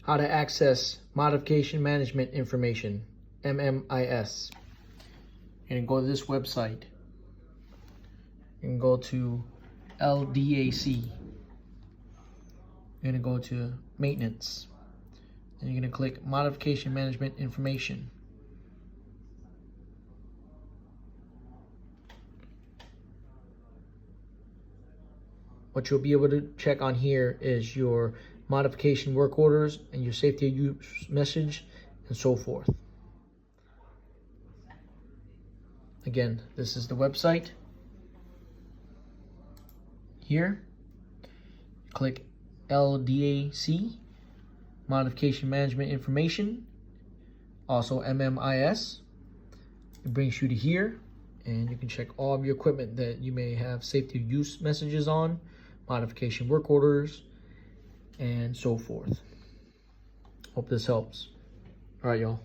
how to access modification management information, MMIS. And go to this website. You can go to LDAC. You're going to go to maintenance. And you're going to click modification management information. What you'll be able to check on here is your modification work orders and your safety of use message and so forth. Again, this is the website. Here, click LDAC, modification management information, also MMIS. It brings you to here, and you can check all of your equipment that you may have safety of use messages on, modification work orders, and so forth. Hope this helps. All right, y'all.